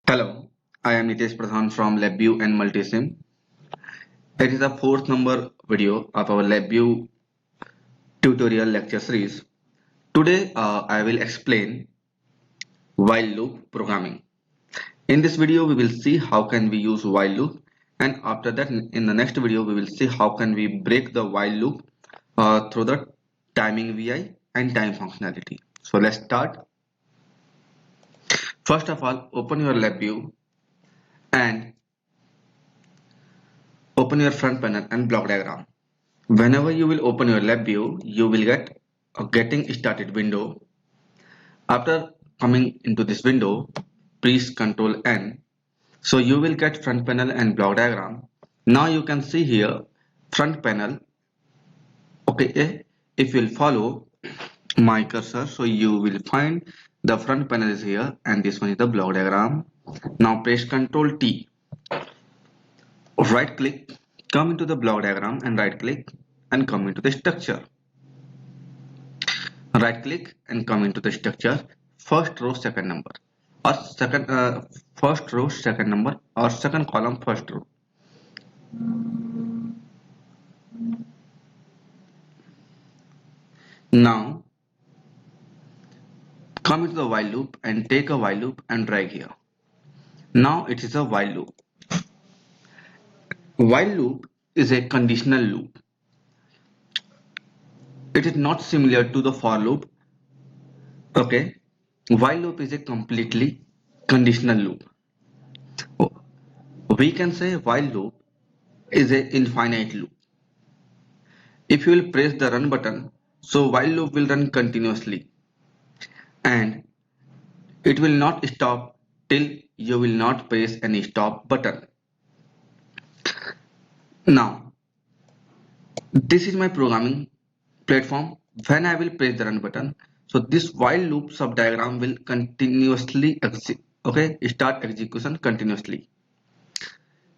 Hello, I am Nitesh Pradhan from LabVIEW and Multisim. It is the fourth number video of our LabVIEW tutorial lecture series. Today I will explain while loop programming. In this video we will see how can we use while loop, and after that in the next video we will see how can we break the while loop through the timing VI and time functionality. So let's start. First of all, open your LabVIEW and open your front panel and block diagram. Whenever you will open your LabVIEW, you will get a getting started window. After coming into this window, press Ctrl N. So you will get front panel and block diagram. Now you can see here front panel. Okay, if you will follow my cursor, so you will find the front panel is here and this one is the block diagram. Now press Ctrl T. Right click, come into the block diagram and right click and come into the structure. Right click and come into the structure, first row second number, or first row second number, or second column first row. Now come into the while loop and take a while loop and drag here. Now it is a while loop. While loop is a conditional loop. It is not similar to the for loop. Okay, while loop is a completely conditional loop. We can say while loop is a infinite loop. If you will press the run button, so while loop will run continuously and it will not stop till you will not press any stop button. Now, this is my programming platform. When I will press the run button, so this while loop subdiagram will continuously start execution continuously.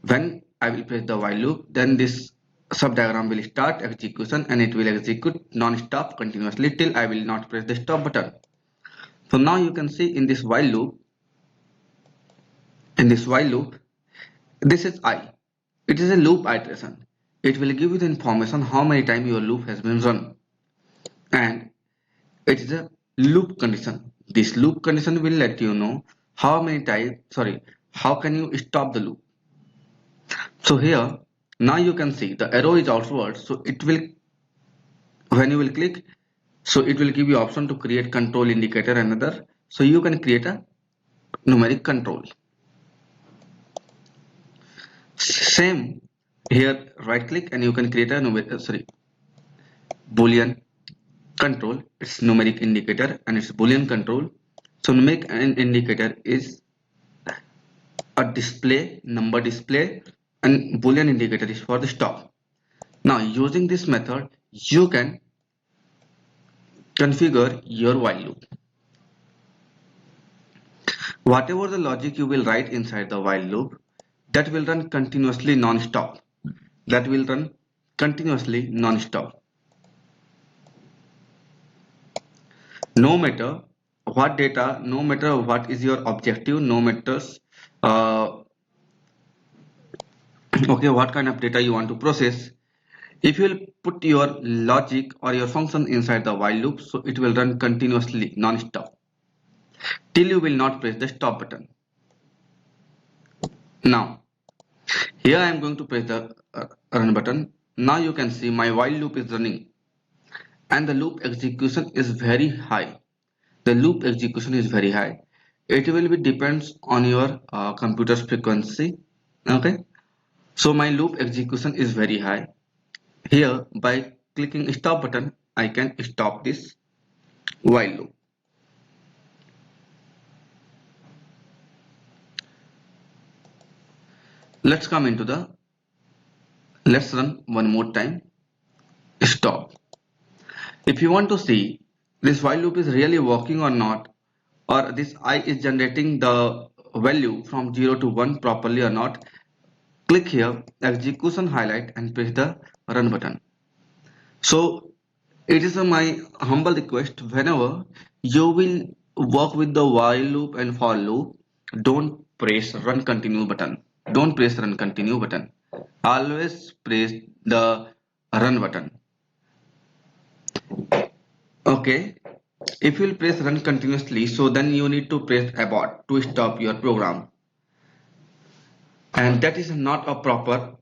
When I will press the while loop, then this subdiagram will start execution and it will execute non-stop continuously till I will not press the stop button. So now you can see in this while loop, this is I. It is a loop iteration. It will give you the information how many times your loop has been run, and it is a loop condition. This loop condition will let you know how many times, how can you stop the loop. So here, now you can see the arrow is outward, so it will, when you will click, so it will give you option to create control indicator another, so you can create a numeric control. Same here, right click and you can create a boolean control. It's numeric indicator and it's boolean control. So numeric indicator is a display, number display, and boolean indicator is for the stop. Now using this method you can configure your while loop. Whatever the logic you will write inside the while loop, that will run continuously non-stop. That will run continuously non-stop. No matter what data, no matter what is your objective, no matters what kind of data you want to process, if you will put your logic or your function inside the while loop, so it will run continuously non-stop till you will not press the stop button. Now here I am going to press the run button. Now you can see my while loop is running and the loop execution is very high. The loop execution is very high. It will be depends on your computer's frequency. Okay, so my loop execution is very high. Here by clicking stop button I can stop this while loop. Let's come into the, let's run one more time. Stop. If you want to see this while loop is really working or not, or this I is generating the value from 0 to 1 properly or not, click here execution highlight and press the run button. So it is my humble request, whenever you will work with the while loop and for loop, don't press run continue button. Don't press run continue button. Always press the run button. Okay. If you will press run continuously, so then you need to press abort to stop your program. And that is not a proper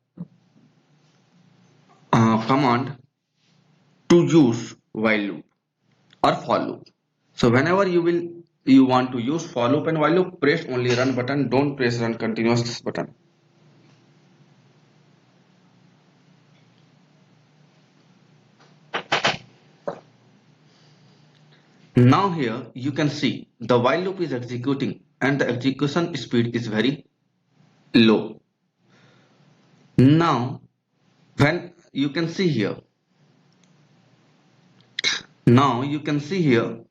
command to use while loop or for loop. So whenever you want to use for loop and while loop, press only run button. Don't press run continuous button. Now here you can see the while loop is executing and the execution speed is very low. Now when you can see here, now you can see here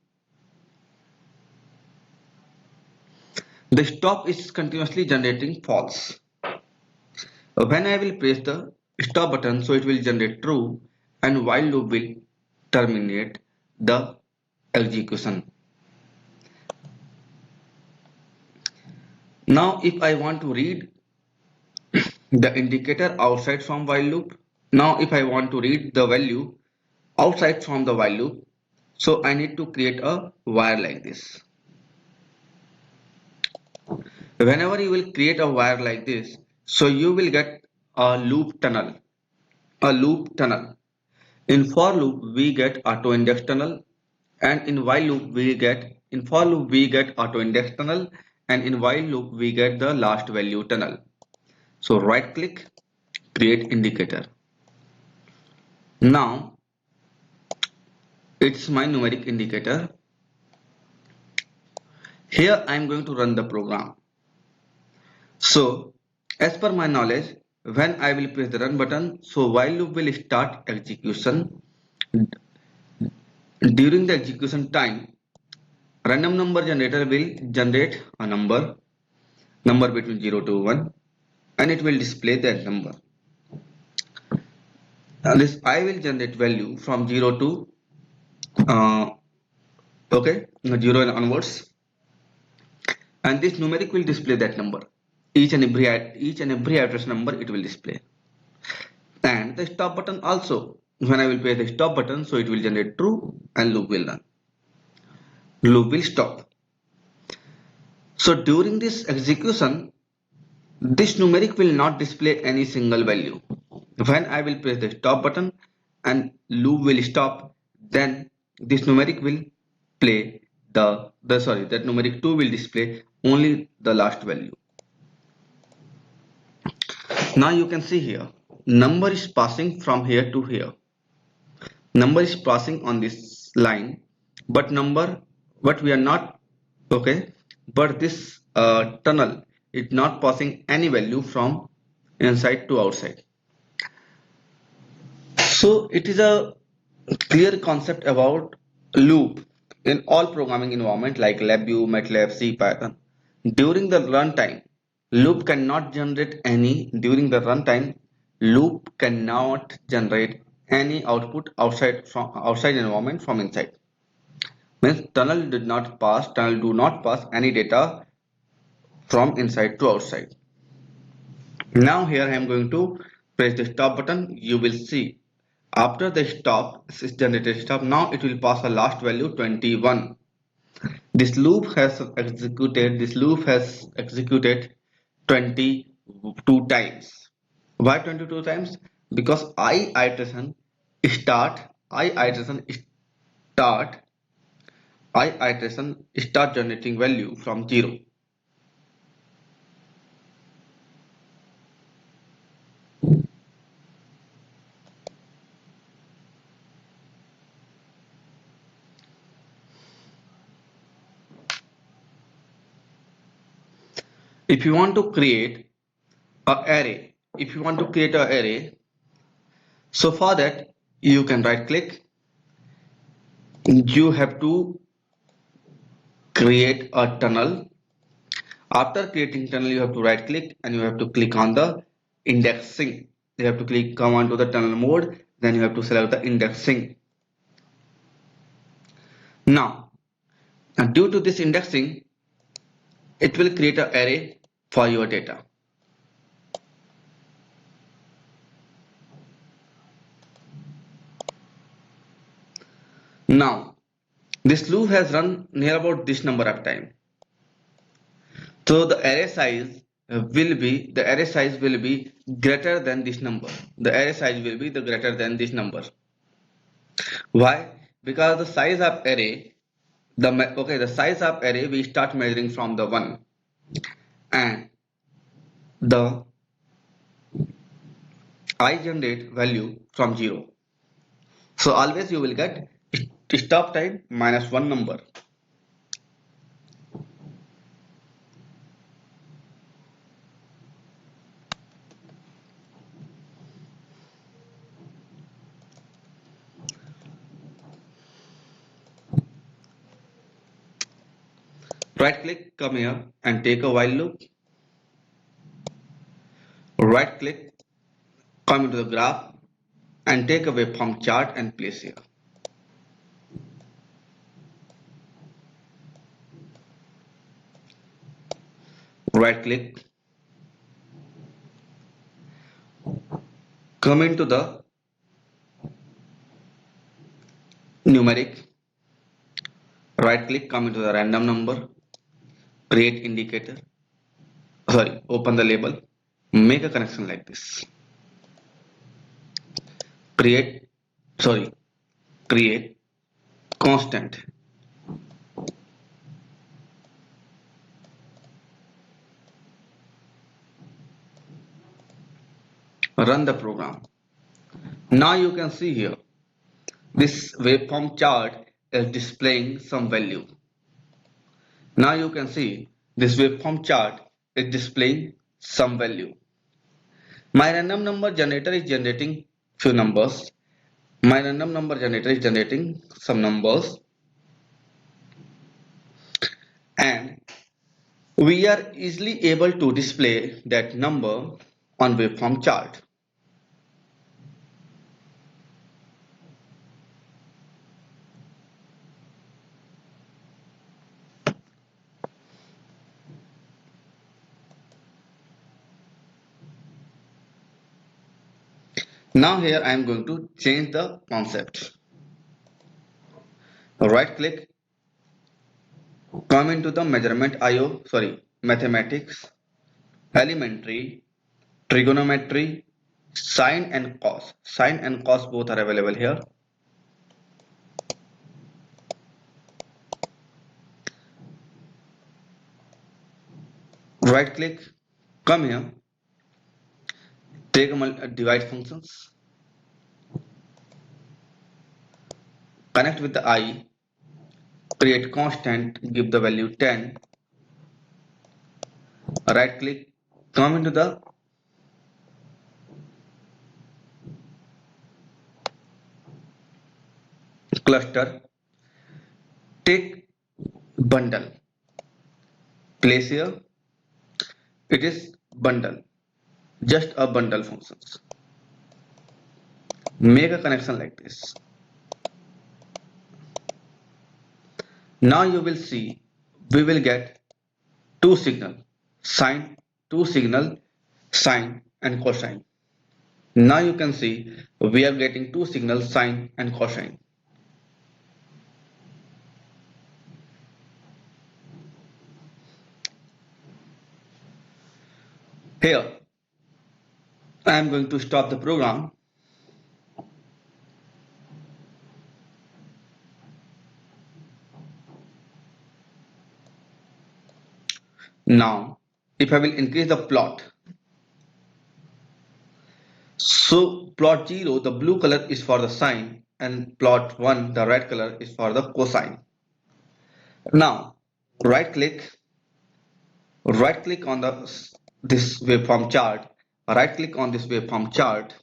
the stop is continuously generating false. When I will press the stop button, so it will generate true and while loop will terminate the execution. Now if I want to read the indicator outside from while loop, now if I want to read the value outside from the while loop, so I need to create a wire like this. Whenever you will create a wire like this, so you will get a loop tunnel. A loop tunnel. In for loop we get auto index tunnel, and in while loop we get auto index tunnel, and in while loop we get the last value tunnel. So right click, create indicator. Now it's my numeric indicator. Here I am going to run the program. So as per my knowledge, when I will press the run button, so while loop will start execution. During the execution time, random number generator will generate a number between 0 to 1, and it will display that number. This I will generate value from 0 to 0 and onwards, and this numeric will display that number. Each and every address number it will display. And the stop button also, when I will press the stop button, so it will generate true and loop will run. Loop will stop. So during this execution, this numeric will not display any single value. When I will press the stop button and loop will stop, then this numeric will play that numeric 2 will display only the last value. Now you can see here, number is passing from here to here. Number is passing on this line, but we are not, okay, but this tunnel is not passing any value from inside to outside. So it is a clear concept about loop in all programming environment like LabVIEW, MATLAB, C, Python. During the runtime, loop cannot generate any output outside environment from inside. Means tunnel do not pass any data from inside to outside. Now here I am going to press the stop button. You will see after the stop is generated stop, now it will pass a last value 21. This loop has executed 22 times. Why 22 times? Because I iteration start generating value from 0. If you want to create an array, so for that you can right click. You have to create a tunnel. After creating tunnel, you have to right click and you have to click on the indexing. You have to come on to the tunnel mode, then you have to select the indexing. Now due to this indexing, it will create an array for your data. Now, this loop has run near about this number of time. So the array size will be greater than this number. The array size will be the greater than this number. Why? Because the size of array, the size of array we start measuring from the 1 and the I generate value from 0. So always you will get stop time minus 1 number. Right click, come here and take a while loop. Right click, come into the graph and take a waveform chart and place here. Right click, come into the numeric, right click, come into the random number, create indicator, open the label, make a connection like this. Create constant. Run the program. Now you can see here this waveform chart is displaying some value. Now you can see this waveform chart is displaying some value. My random number generator is generating few numbers. My random number generator is generating some numbers, and we are easily able to display that number on waveform chart. Now here I am going to change the concept. Right click, come into the mathematics, elementary, trigonometry, sine and cos. Sine and cos both are available here. Right click, come here, take a divide functions, connect with the I, create constant, give the value 10, right click, come into the cluster, take bundle, place here, it is bundle, just a bundle functions. Make a connection like this. Now you will see we will get two signal sine and cosine. Now you can see we are getting two signals sine and cosine. Here I am going to stop the program. Now if I will increase the plot, so plot 0 the blue color is for the sine and plot 1 the red color is for the cosine. Now right click on this waveform chart, right click on this waveform chart,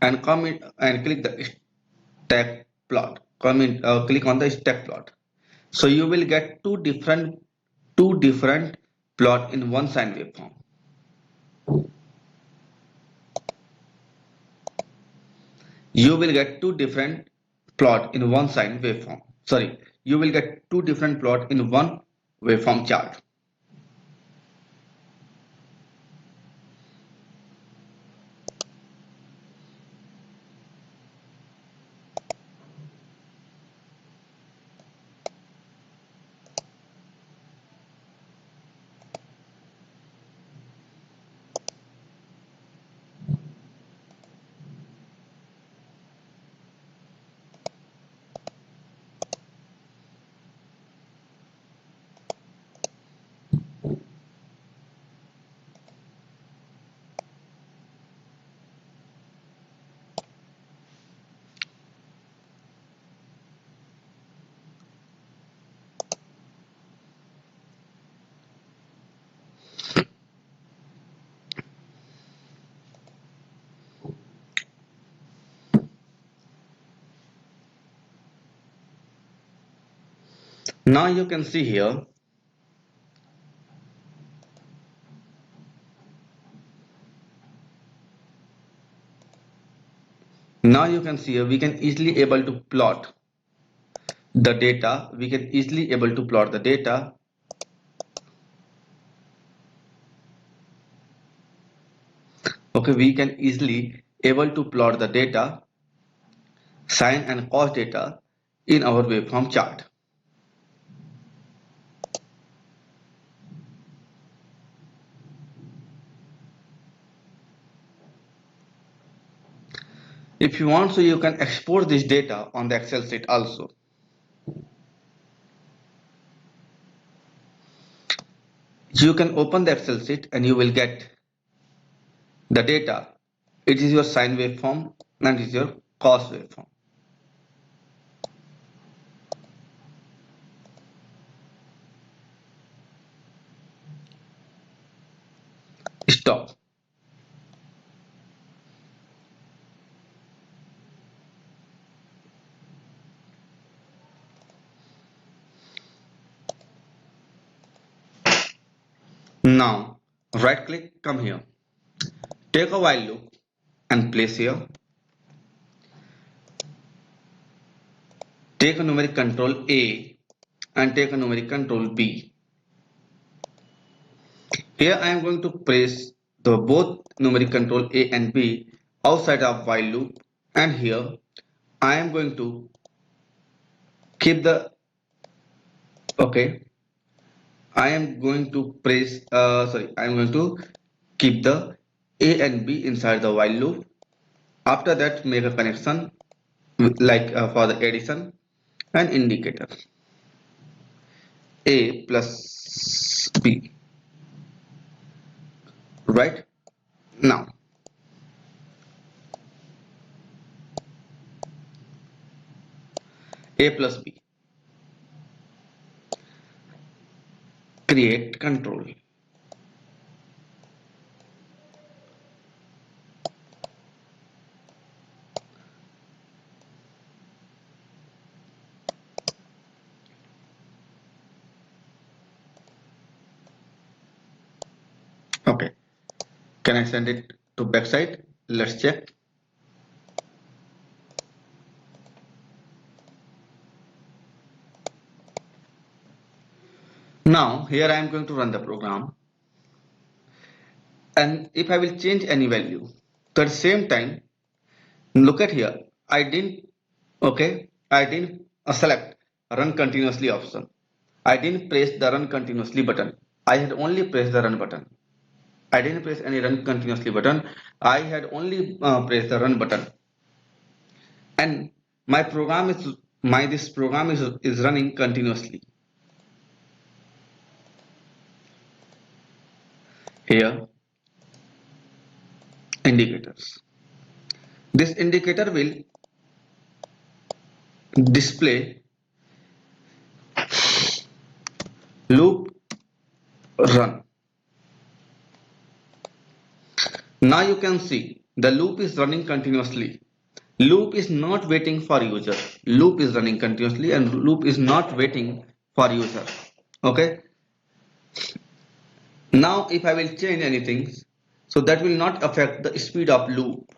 and come in and click the stack plot. Click on the stack plot. So you will get two different plot in one sine waveform. You will get two different plot in one sine waveform. You will get two different plot in one waveform chart. Now you can see here we can easily able to plot the data. We can easily able to plot the data. Okay, we can easily able to plot the data, sine and cos data in our waveform chart. If you want, so you can export this data on the Excel sheet also. You can open the Excel sheet and you will get the data. It is your sine waveform and it is your cos waveform. Stop. Now, right click, come here. Take a while loop and place here. Take a numeric control A and take a numeric control B. Here I am going to place the both numeric control A and B outside of while loop, and here I am going to keep the I am going to I am going to keep the A and B inside the while loop. After that, make a connection like for the addition and indicator. A plus B. Right? Now, A plus B. Create control. Okay. Can I send it to backside? Let's check. Now, here I am going to run the program. And if I will change any value, so at the same time, look at here. I didn't select run continuously option. I didn't press the run continuously button. I had only pressed the run button. I didn't press any run continuously button. I had only pressed the run button. And my program is this program is running continuously. Here, indicators. This indicator will display loop run. Now you can see the loop is running continuously. Loop is not waiting for user. Loop is running continuously and loop is not waiting for user. Okay. Now if I will change anything, so that will not affect the speed of loop.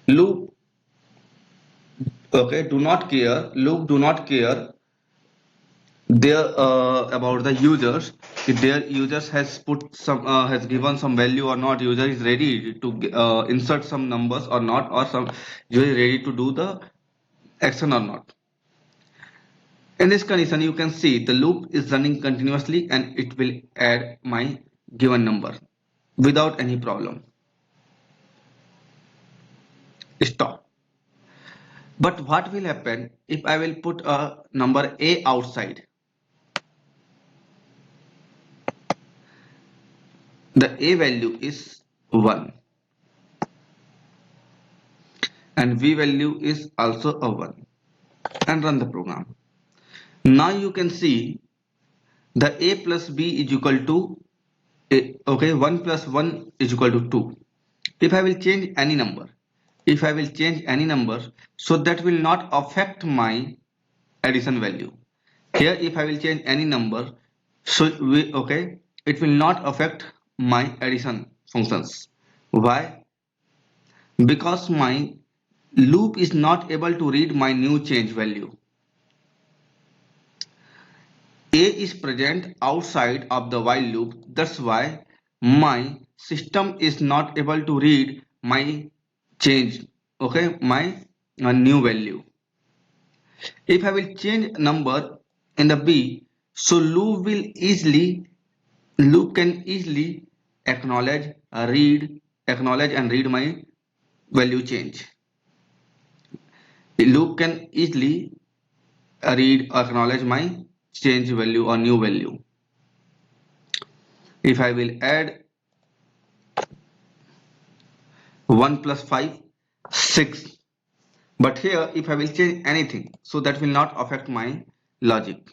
Loop, okay, do not care. Loop do not care there about the users, if their users has put some has given some value or not, user is ready to insert some numbers or not, or some user is ready to do the action or not. In this condition, you can see the loop is running continuously and it will add my given number without any problem. Stop. But what will happen if I will put a number a outside? The a value is 1 and v value is also a 1, and run the program. Now you can see the a plus b is equal to okay, 1 plus 1 is equal to 2. If I will change any number, so that will not affect my addition value. Here if I will change any number, so it will not affect my addition functions. Why? Because my loop is not able to read my new change value. A is present outside of the while loop. That's why my system is not able to read my change, my new value. If I will change number in the B, so loop can easily acknowledge and read my value change. The loop can easily acknowledge my change value or new value. If I will add 1 plus 5, 6. But here if I will change anything, so that will not affect my logic.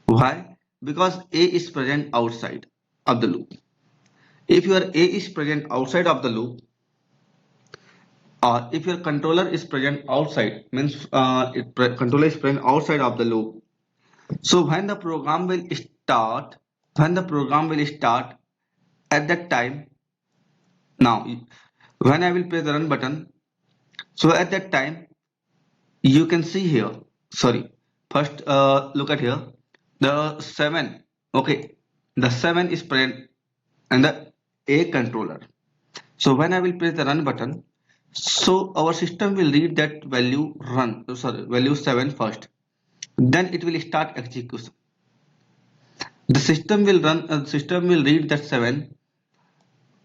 Why? Because A is present outside of the loop. If your A is present outside of the loop, or if your controller is present outside, means controller is present outside of the loop. So when the program will start, at that time, now when I will press the run button, so at that time you can see here, sorry, first look at here, the 7, okay, the 7 is present and the A controller. So when I will press the run button, so our system will read that value value 7 first, then it will start execution. The system will read that 7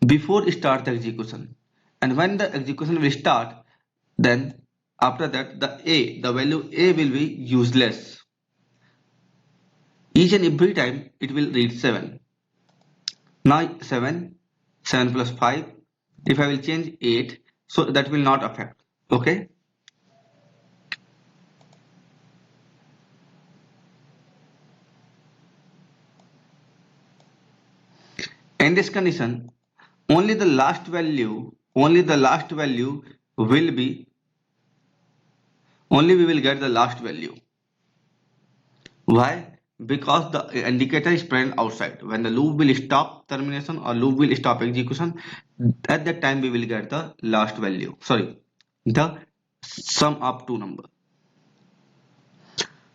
before start the execution, and when the execution will start, then after that the value A will be useless. Each and every time it will read 7. Now 7 plus 5, if I will change 8, so that will not affect. Okay, in this condition, only the last value will be, only we will get the last value. Why? Because the indicator is present outside. When the loop will stop termination or loop will stop execution, at that time we will get the last value, sorry, the sum of two number.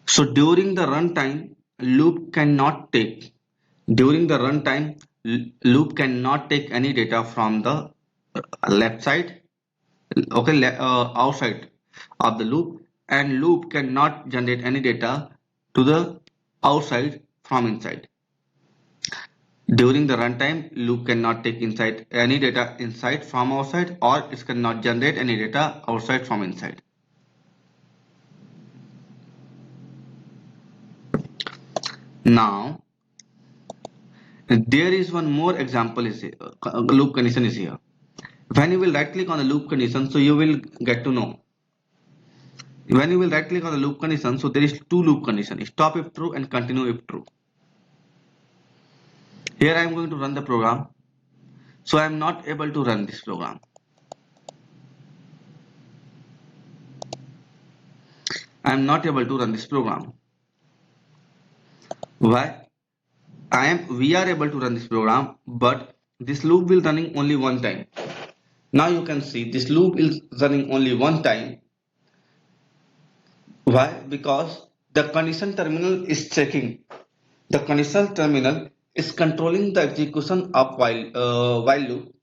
So during the runtime, loop cannot take any data from the left side, outside of the loop, and loop cannot generate any data to the outside from inside. During the runtime, loop cannot take any data inside from outside, or it cannot generate any data outside from inside. Now there is one more example is here, loop condition is here. When you will right click on the loop condition, so you will get to know. When you will right click on the loop condition, so there is two loop conditions: stop if true and continue if true. Here I am going to run the program, so I am not able to run this program. I am not able to run this program. Why? We are able to run this program, but this loop will running only one time. Now you can see this loop is running only one time. Why? Because The condition terminal is checking. The condition terminal is controlling the execution of while loop.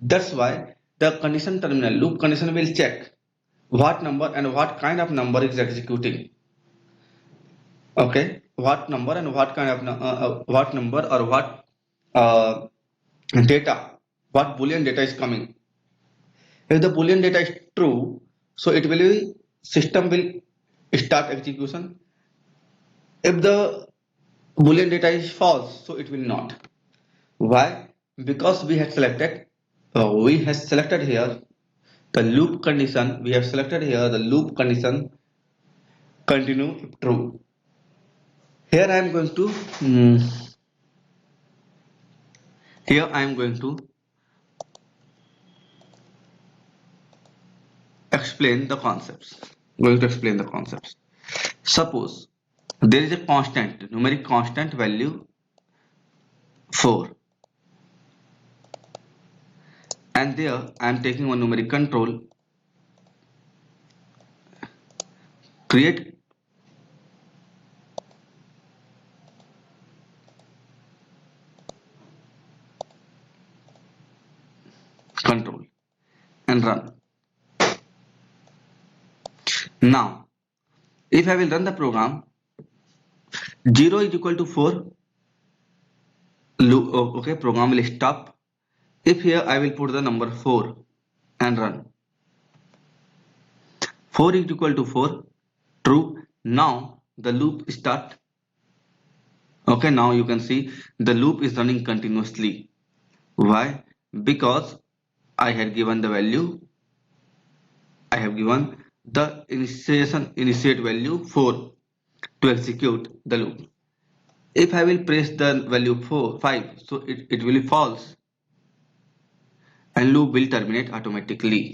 That's why the condition terminal loop condition will check what number and what kind of number is executing. Okay, what number and what kind of what number or what uh, data, what boolean data is coming. If the boolean data is true, so it will be system will start execution. If the boolean data is false, so it will not. Why? Because we have selected here the loop condition. We have selected here the loop condition continue if true. Here I am going to here I am explain the concepts. Going to explain the concepts. Suppose there is a constant, numeric constant value 4, and there I am taking one numeric control, create control and run. Now, if I will run the program, 0 is equal to 4, okay, program will stop. If here I will put the number 4 and run. 4 is equal to 4, true. Now the loop start. Okay, now you can see the loop is running continuously. Why? Because I had given the value, I have given the initiate value 4 to execute the loop. If I will press the value 5, so it will be false and loop will terminate automatically.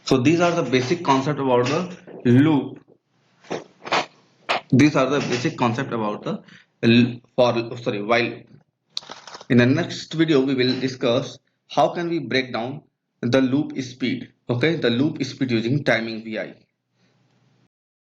So these are the basic concept about the loop. These are the basic concept about the while. In the next video, we will discuss how can we break down the loop speed. Okay, the loop speed using timing VI.